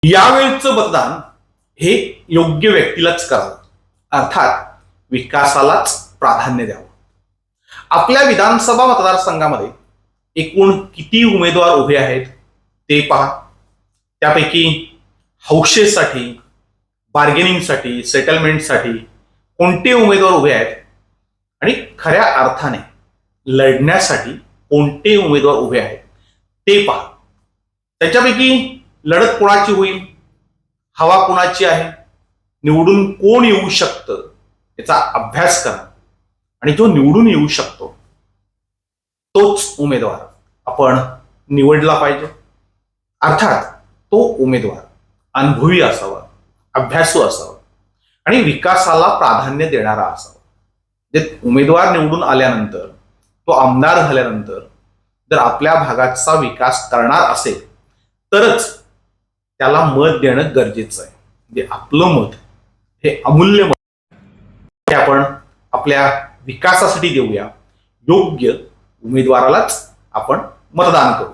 यावेळचं मतदान हे योग्य व्यक्तीलाच करावं, अर्थात विकासालाच प्राधान्य द्यावं. आपल्या विधानसभा मतदारसंघामध्ये एकूण किती उमेदवार उभे आहेत ते पहा. त्यापैकी हौशेसाठी, बार्गेनिंगसाठी, सेटलमेंटसाठी कोणते उमेदवार उभे आहेत आणि खऱ्या अर्थाने लढण्यासाठी कोणते उमेदवार उभे आहेत ते पहा. त्याच्यापैकी लढत कोणाची होईल, हवा कोणाची आहे, निवडून कोण येऊ शकतं याचा अभ्यास करा आणि जो निवडून येऊ शकतो तोच उमेदवार आपण निवडला पाहिजे. अर्थात तो उमेदवार अनुभवी असावा, अभ्यासू असावा आणि विकासाला प्राधान्य देणारा असावा. जे उमेदवार निवडून आल्यानंतर, तो आमदार झाल्यानंतर जर आपल्या भागाचा विकास करणार असेल तरच त्याला मत देणं गरजेचं आहे. म्हणजे आपलं मत हे अमूल्य मत हे आपण आपल्या विकासासाठी देऊया. योग्य उमेदवारालाच आपण मतदान करू.